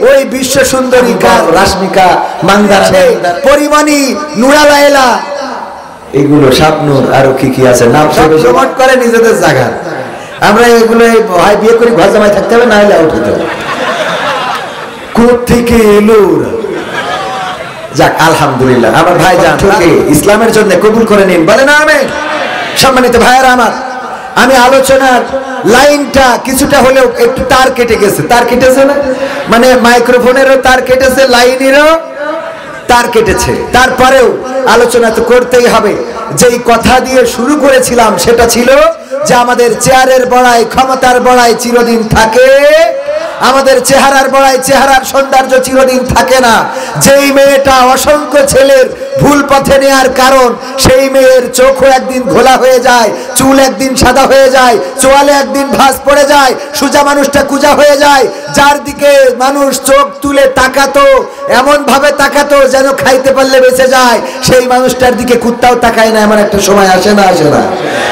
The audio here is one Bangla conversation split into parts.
ওই বিশ্ব সুন্দরী রাশমিকা মান্দারা পরিমণি নুরা লায়লা এগুলো স্বপ্নুর আরো কি কি আছে নাম সব প্রমোট করে নিজেদের জায়গা। আমরা এগুলো ভাই বিয়ে করি ঘর জামাই থাকতে হবে, না হলে আউট হতে হবে। কোত্থেকে এলো? যাক আলহামদুলিল্লাহ আমার ভাই জান ইসলামের জন্য কবুল করে নিন, বলেন আমিন। সম্মানিত ভাইয়েরা আমার, আমি আলোচনার লাইনটা কিছুটা হলেও একটু তার কেটে গেছে। তার কেটেছে না মানে মাইক্রোফোনেরও তার কেটেছে, লাইনেরও তার কেটেছে। তারপরেও আলোচনা তো করতেই হবে। যেই কথা দিয়ে শুরু করেছিলাম সেটা ছিল যে আমাদের চেয়ারের বড়াই, ক্ষমতার বড়াই চিরদিন থাকে, আমাদের চেহারার বড়াই, চেহারার সৌন্দর্য চিরদিন থাকে না। যেই মেয়েটা অসংখ্য ছেলের ভুল পথে নেয়ার কারণ, সেই মেয়ের চোখও একদিন ঘোলা হয়ে যায়, চুল একদিন সাদা হয়ে যায়, চোয়ালে একদিন ভাঁজ পড়ে যায়, সোজা মানুষটা কুজা হয়ে যায়। যার দিকে মানুষ চোখ তুলে তাকাতো, এমন ভাবে তাকাতো যেন খাইতে পারলে বেঁচে যায়, সেই মানুষটার দিকে কুত্তাও তাকায় না, এমন একটা সময় আসে না, আসে না?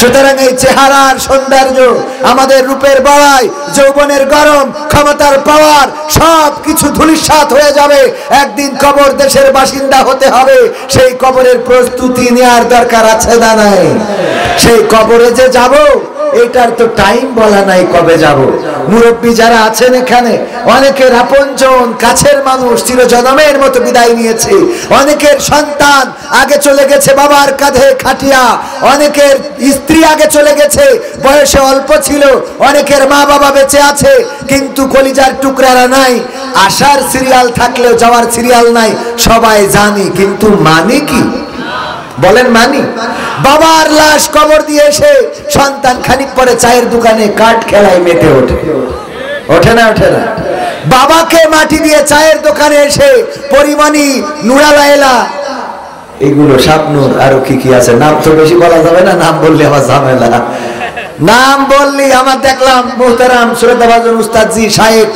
সুতরাং এই চেহারার সৌন্দর্য, আমাদের রূপের বড়াই, যৌবনের গরম, ক্ষমতার পাওয়ার সব কিছু ধূলিসাৎ হয়ে যাবে। একদিন কবর দেশের বাসিন্দা হতে হবে। সেই কবরের প্রস্তুতি নেওয়ার দরকার আছে না নাই? সেই কবরে যে যাব এটার তো টাইম বলা নাই কবে যাব। মুরব্বী যারা আছেন এখানে, অনেকের আপনজন কাছের মানুষ চিরজনমের মতো বিদায় নিয়েছে, অনেকের সন্তান আগে চলে গেছে বাবার কাঁধে খাটিয়া, অনেকের স্ত্রী আগে চলে গেছে বয়সে অল্প ছিল, অনেকের মা বাবা বেঁচে আছে কিন্তু কলিজার টুকরারা নাই। আসার সিরিয়াল থাকলেও যাওয়ার সিরিয়াল নাই, সবাই জানি কিন্তু মানি কি? বলেন মানি? বাবার লাশ কবর দিয়ে এসে সন্তান খানিক পরে চায়ের দোকানে কাঠ খেলায় মেতে ওঠে, ওঠে না? ওঠে না? বাবাকে মাটি দিয়ে চায়ের দোকানে এসে পরিমণি নুরা লায়লা এগুলো স্বপ্নুর আরো কি কি আছে নাম তো বেশি বলা যাবে না, নাম বললে আবার ঝামেলা। নাম বললি আমার দেখলাম মুহতারাম শ্রদ্ধাভাজন উস্তাদজি শায়েখ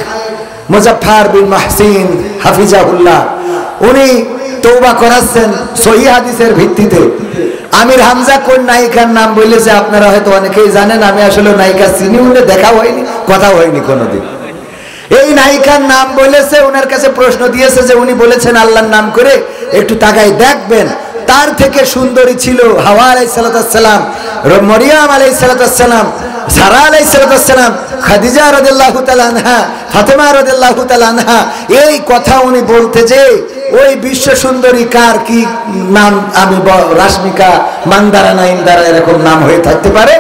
মুজাফফর বিন মাহসিন হাফিজাহুল্লাহ, উনি তওবা করাচ্ছেন সহিহ হাদিসের ভিত্তিতে। আমির হামজা কোন নায়িকার নাম বলেছে আপনারা হয়তো অনেকেই জানেন, আমি আসলে নায়িকা চিনি, উনি দেখা হয়নি, কথা হয়নি কোনোদিন। এই নায়িকার নাম বলেছে, ওনার কাছে প্রশ্ন দিয়েছে যে উনি বলেছেন আল্লাহর নাম করে একটু তাকাই দেখবেন। তার থেকে সুন্দরী ছিল হাওয়া আলাইহিস সালাম, মরিয়ম আলাইহিস সালাম, সারা আলাইহিস সালাম, খাদিজা রাদিয়াল্লাহু তাআলা আনহা, ফাতেমা রাদিয়াল্লাহু তাআলা আনহা। এই কথা উনি বলতে যে ওই বিশ্ব সুন্দরী কার কি নাম, আমি রাশমিকা মান্দারা না ইন্দারা এরকম নাম হয়ে থাকতে পারে,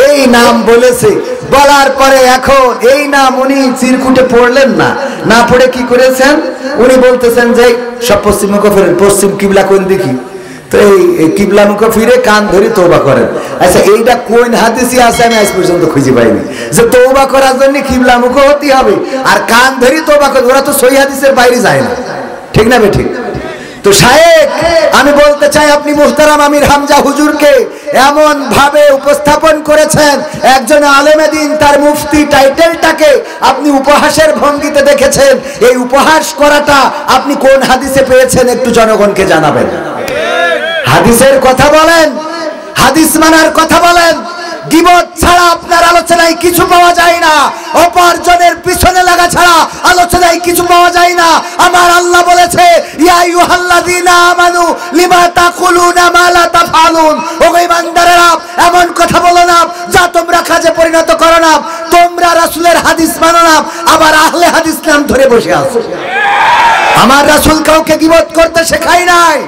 এই নাম বলেছে। বলার পরে এখন এই নাম উনি চিরকুটে পড়লেন না, না পড়ে কি করেছেন, উনি বলতেছেন যে সব পশ্চিম মুখ ফিরে, পশ্চিম কিবলা কোন দেখি, তো এই কিবলা মুখ ফিরে কান ধরে তওবা করেন। আচ্ছা এইটা কোন হাদিসে আছে আমি আজ পর্যন্ত খুঁজে পাইনি যে তওবা করার জন্য কিবলা মুখ হতে হবে আর কান ধরে তওবা করে। ওরা তো সহিহ হাদিসের বাইরে যায় না, ঠিক না বে ঠিক? তো শায়েখ আমি বলতে চাই আপনি মুহতারাম আমির হামজা হুজুরকে এমন ভাবে উপস্থাপন করেছেন, একজন আলেমে দ্বীন তার মুফতি টাইটেলটাকে আপনি উপহাসের ভঙ্গিতে দেখেছেন। এই উপহাস করাটা আপনি কোন হাদিসে পেয়েছেন একটু জনগণকে জানাবেন। হাদিসের কথা বলেন, হাদিস মানার কথা বলেন। গীবত ছাড়া আপনার আলোচনায় কিছু পাওয়া যায় না, অপরজনের পিছনে লাগা ছাড়া আলোচনায় কিছু পাওয়া যায় না। আমার আল্লাহ বলেছে ইয়া আইয়ুহাল্লাযীনা আমানু লিমা তাকুলুনা মা লা তাফআলুন, ও ঈমানদারেরা এমন কথা বলো না যা তোমরা কাজে পরিণত করো না। তোমরা রাসূলের হাদিস মানো না, আবার আহলে হাদিস নাম ধরে বসে আছো। আমার রাসূল কাউকে গীবত করতে শেখায় নাই,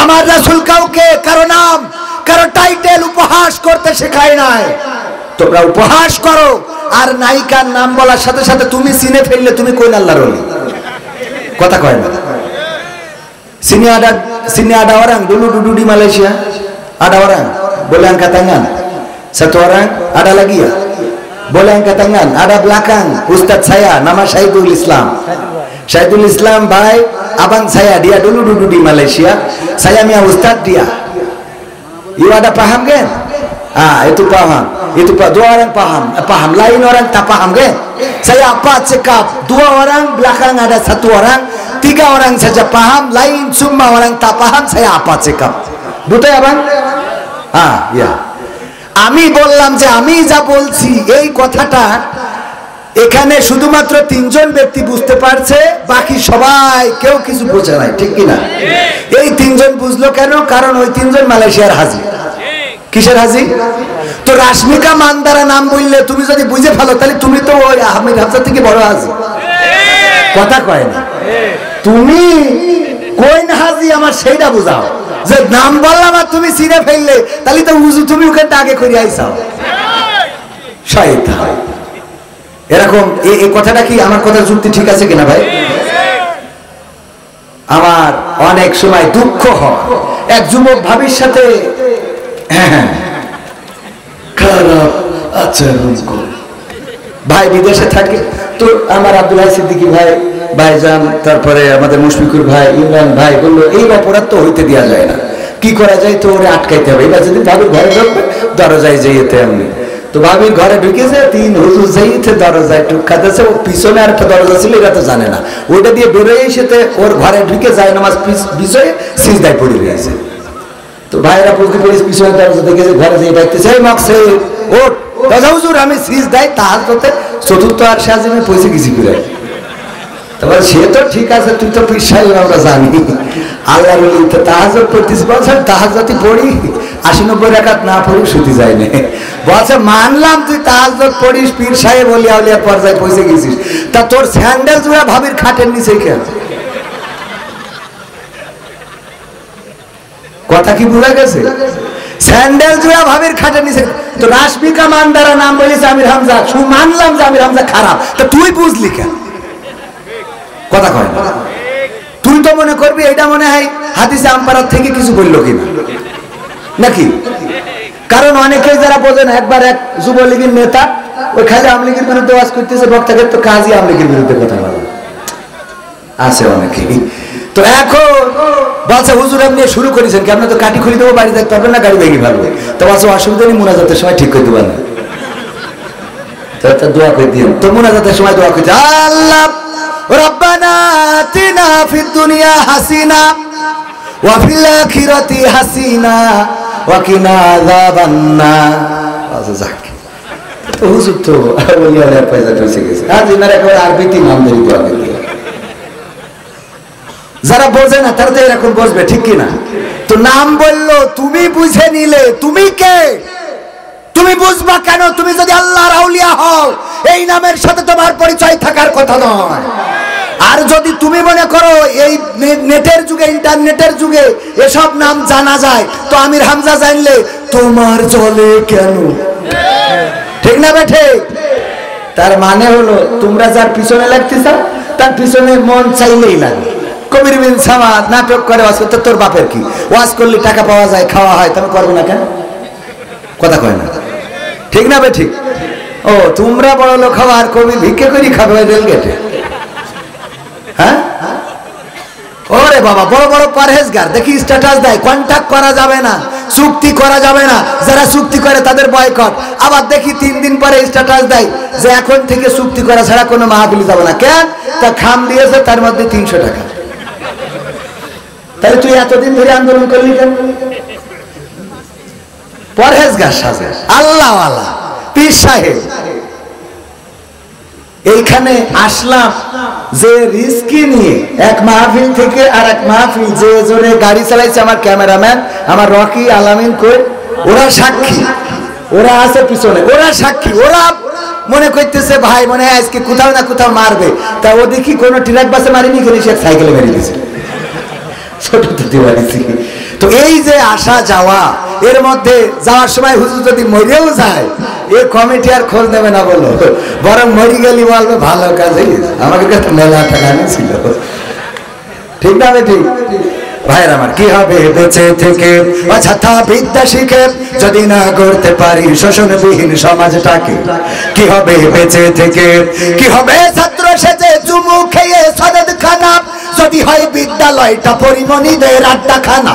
আমার রাসূল কাউকে কারো নাম কারো টাইটেল উপহাস করতে শেখায় নাই। তোমরা উপহাস করো আর নায়িকার নাম বলার সাথে সাথে তুমি চিনে ফেললে তুমি কোন আল্লাহর ওলি, কথা কয় না। সিনে ada orang dulu duduk di Malaysia, ada orang boleh angkat tangan, satu orang, ada lagi ya boleh angkat tangan, ada belakang Ustadz saya nama Syahidul Islam. Syahidul Islam bhai, abang saya dia dulu duduk di Malaysia, saya punya Ustadz dia. You ada paham kan? Itu paham. Itu dua orang paham. Paham. Lain orang tak paham kan? Saya apa cakap? Dua orang belakang ada satu orang, tiga orang saja paham, lain semua orang tak paham. Saya apa cakap? Betul ya bang? Ya. আমি বললাম যে আমি যা বলছি এই কথাটা এখানে শুধুমাত্র 3 জন ব্যক্তি বুঝতে পারছে, বাকি সবাই কেউ কিছু বোঝে নাই, ঠিক কিনা? এই 3 জন বুঝলো কেন? কারণ ওই 3 জন মালয়েশিয়ার হাজি। কিসের হাজি? তো রাশমিকা মান্দারা নাম বললে তুমি যদি বুঝে ফেলো, তাহলে তুমি তো ওই আহমেদ হাফজা থেকে বড় হাজি। কথা কয় না, তুমি কোন হাজি আমার সেইটা বুঝাও। যে নাম বললাম আর তুমি চিনে ফেললে, তাহলে তো উজু তুমি ওখানে আগে করে আইসাও। শয়তান। এরকম এই কথাটা কি আমার কথার যুক্তি ঠিক আছে কিনা ভাই? আমার অনেক সময় দুঃখ হয় এক যুবক ভাবির সাথে খারাপ আচরণ করে। ভাই বিদেশে থাকে, তো আমার আব্দুল্লাহ সিদ্দিকী ভাই, ভাইজান, তারপরে আমাদের মুশফিকুর ভাই, ইমরান ভাই বললো এই অপরাধ তো হইতে দেওয়া যায় না, কি করা যায়? তো ওরে আটকাইতে হবে। এবার যদি ভাবির ঘরে ঢুকবে, দরজায় যাইতে এমনি। তো ভাবির ঘরে ঢুকেছে, 3 হুজুর যাইতে দরজায় টুক খাতেছে। ও পিছনে আর একটা দরজা ছিল, এটা তো জানে না। ওইটা দিয়ে বেরোয় এসেতে ওর ঘরে ঢুকে যায় নামাজ বিষয়ে সিজদায় পড়ে রয়েছে। তো ভাইরা বুঝতে পেরেছে, পিছনে দরজা দেখেছে, ঘরে যেয়ে ডাকতেছে, এই মকসে ওঠ, দাদা হুজুর আমি সিজদায় তাহাজ্জুদে চতুর্থ আর সাজিমে পৌঁছে গেছি করে। তারপর সে তো ঠিক আছে, তুই তো পীর সাহেব আমরা জানি, আল্লাহর ওলি, তো তাহাজ্জুদ পড়তেছি। বলছে তাহাজ্জুদই পড়ি, 80-90 রাকাত না পড়ি শুতে যায় না। বলছে মানলাম তুই তাহাজ্জুদ পড়িস, পীর সাহেব ওলিয়া উলিয়ার পর্যায়ে পৌঁছে গেছিস, তা তোর স্যান্ডেল জোড়া ভাবির খাটের নিচে কেন? কথা কি বোঝা গেছে? স্যান্ডেল জোড়া ভাবির খাটের নিচে। তো রাশমিকা মান্দারা নাম বলেছে আমির হামজা, মানলাম যে আমির হামজা খারাপ, তা তুই বুঝলি কেন? কথা কয় না। তুই তো মনে করবি এটা মনে হয় হাদিসে আমপারাত থেকে কিছু বললো কিনা, নাকি? কারণ অনেকেই যারা বোঝেন, একবার এক যুবলীগের নেতা ওই খালি আওয়ামী লীগের বিরুদ্ধে ওয়াজ করতেছে, বক্তাকে তো কাজী আওয়ামী লীগের বিরুদ্ধে কথা বলে আছে অনেকেই। তো এখন বলছে হুজুর আপনি শুরু করেছেন কি, আপনি তো কাটি খুলি দেবো, বাড়ি দেখতে পারবেন না, গাড়ি ভেঙে ফেলবে। তো বলছে অসুবিধা নেই, মুনাজাতের সময় ঠিক করে দেবেন, তো দোয়া করে দিন। তো মুনাজাতের সময় দোয়া করছে, আল্লাহ রব্বানা আতিনা ফিদ দুনিয়া হাসিনা ওয়া ফিল আখিরাতি হাসিনা ওয়া কিনা আযাবান নার। আচ্ছা যাক, তো হুজুর তো ওলিয়ার পয়সা পৌঁছে গেছে। আজ ইনারা একবার আরবিতে নাম ধরে দোয়া করে। যারা বোঝে না তারা তো এরকম বসবে, ঠিক কিনা? তো নাম বললো, তুমি বুঝে নিলে, তুমি কে? তুমি বুঝবা কেন? তুমি যদি আল্লাহর আউলিয়া হও, এই নামের সাথে তোমার পরিচয় থাকার কথা নয়। আর যদি তুমি মনে করো এই নেটের যুগে, ইন্টারনেটের যুগে এসব নাম জানা যায়, তো আমির হামজা জানলে তোমার চলে কেন? ঠিক না বেঠে? তার মানে হলো তোমরা যার পিছনে লাগতে চাও, তার পিছনে মন চাইলেই লাগে। কবির বিন সামাদ নাটক করে ওয়াজ করতে, তোর বাপের কি? ওয়াজ করলে টাকা পাওয়া যায়, খাওয়া হয়, তুমি করবো না কেন? কথা কয় না, ঠিক না বে ঠিক? ও তোমরা বড় লোক খাওয়া, আর কবির ভিক্ষে করি খাবে রেল গেটে। হ্যাঁ, ওরে বাবা, বড় বড় পরহেজগার দেখি স্ট্যাটাস দেয়, কন্ট্যাক্ট করা যাবে না, চুক্তি করা যাবে না, যারা চুক্তি করে তাদের বয়কট। আবার দেখি 3 দিন পরে স্ট্যাটাস দেয় যে এখন থেকে চুক্তি করা ছাড়া কোনো মাহফিলে যাবে না। কেন? তা খাম দিয়েছে, তার মধ্যে 300 টাকা। তাহলে তুই এতদিন ধরে আন্দোলন করলি কেন? পরহেজগার সাজে আল্লাহ আল্লাহ পীর সাহেব। এইখানে আসলাম যে রিস্কি নিয়ে, এক মাহফিল থেকে আর এক মাহফিল, যে জনে গাড়ি চালাইছে আমার ক্যামেরাম্যান, আমার রকি আলামিন কই, ওরা সাক্ষী, ওরা আছে পিছনে, ওরা সাক্ষী। ওরা মনে করতেছে ভাই মনে হয় আজকে কোথাও না কোথাও মারবে, তা ও দেখি কোনো ট্রাক বাসে মারিনি, কিন্তু সে সাইকেলে মেরে দিয়েছে, ছোট দিতে পারিছি। তো এই যে আসা যাওয়া, এর মধ্যে যাওয়ার সময় হুজুর যদি মরেও যায়, এই কমিটি আর খোঁজ নেবে না, বলো, বরং মরি গেলি বলবে ভালো কাজে আমাকে কাছে মেলা টাকা ছিল। ঠিক না? ঠিক ভাইয়ের আমার, কি হবে বেঁচে থেকে অযথা বিদ্যা শিখে যদি না করতে পারি শোষণবিহীন সমাজটাকে? কি হবে বেঁচে থেকে? কি হবে ছাত্র সেজে চুমু খেয়ে সদদ খানা যদি হয় বিদ্যালয়টা পরিমণিদের আড্ডাখানা?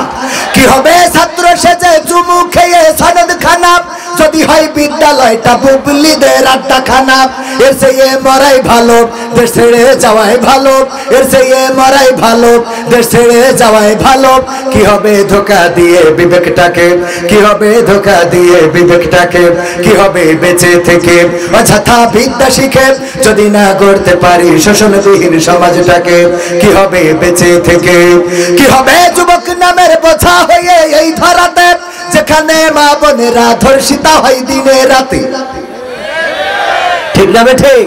কি হবে ছাত্র সেজে চুমু খেয়ে সদদ খানা থানা, যদি হয় বিদ্যালয়টা বুবলিদের আড্ডাখানা। এর চেয়ে মরাই ভালো, দেশ ছেড়ে যাওয়াই ভালো, এর চেয়ে মরাই ভালো, দেশ ছেড়ে যাওয়াই ভালো। কি হবে ধোঁকা দিয়ে বিবেকটাকে, কি হবে ধোঁকা দিয়ে বিবেকটাকে, কি হবে বেঁচে থেকে অযথা বিদ্যা শিখে যদি না গড়তে পারি শোষণবিহীন সমাজটাকে। কি হবে বেঁচে থেকে, কি হবে যুবক নামের বোঝা হয়ে এই ধরাতে, যেখানে মা বোনেরা ধর্ষিতা হয় দিনে রাতে। ঠিক না ঠিক?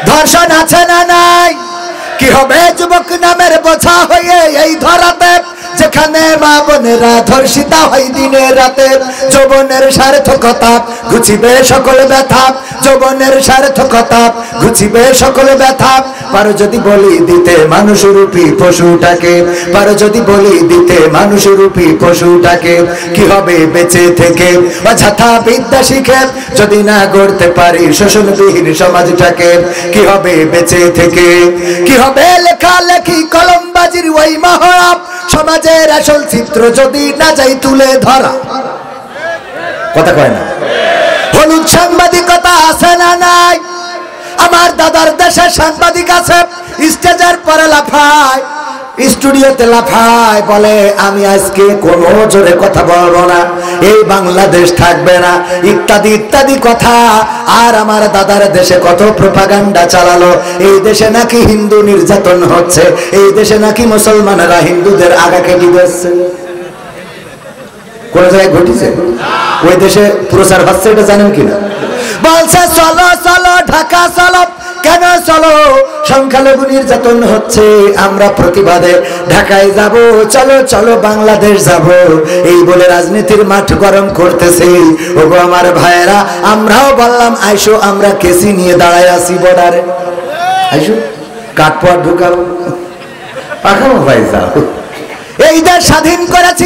ধর্ষণ আছে না নাই? কি হবে যুবক নামের বোঝা হয়ে এই ধরাতে, যেখানে মা বোনেরা ধর্ষিতা হয় দিনে রাতে। যৌবনের সার্থকতা ঘুচিবে সকল ব্যথা, যৌবনের সার্থকতা ঘুচিবে সকল ব্যথা। পারো যদি বলি দিতে মানুষরূপী পশুটাকে, পারো যদি বলি দিতে মানুষরূপী পশুটাকে। কি হবে বেঁচে থেকে অযথা বিদ্যা শিখে যদি না গড়তে পারি শোষণবিহীন সমাজটাকে। কি হবে বেঁচে থেকে, কি হবে লেখালেখি কলমবাজির ওই মহড়া, সমাজের আসল চিত্র যদি না যাই তুলে ধরা। কথা কয় না? হলুদ সাংবাদিকতা আছে না নাই? আমার দাদার দেশে সাংবাদিক আছে, স্টেজের পরে লাফায়, স্টুডিওতে লাফায়, বলে আমি আজকে কোনো জোরে কথা বলবো না, এই বাংলাদেশ থাকবে না, ইত্যাদি ইত্যাদি কথা। আর আমার দাদার দেশে কত প্রোপাগান্ডা চালালো, এই দেশে নাকি হিন্দু নির্যাতন হচ্ছে, এই দেশে নাকি মুসলমানেরা হিন্দুদের আগা কেটে দিচ্ছে। কোন জায়গায় ঘটেছে? ওই দেশে প্রচার হচ্ছে, এটা জানেন কিনা? বলছে চলো চলো ঢাকা চলো। কেন চলো? সংখ্যালঘু নির্যাতন হচ্ছে, আমরা প্রতিবাদে ঢাকায় যাব, চলো চলো বাংলাদেশ যাব, এই বলে রাজনীতির মাঠ গরম করতেছে। ওগো আমার ভাইয়েরা, আমরাও বললাম আইসো, আমরা কেসি নিয়ে দাঁড়ায় আছি বর্ডারে, আইসো কাঠপোয়া ঢুকাবো, পাখাবো ভাই যাও। এই দেশ স্বাধীন করেছি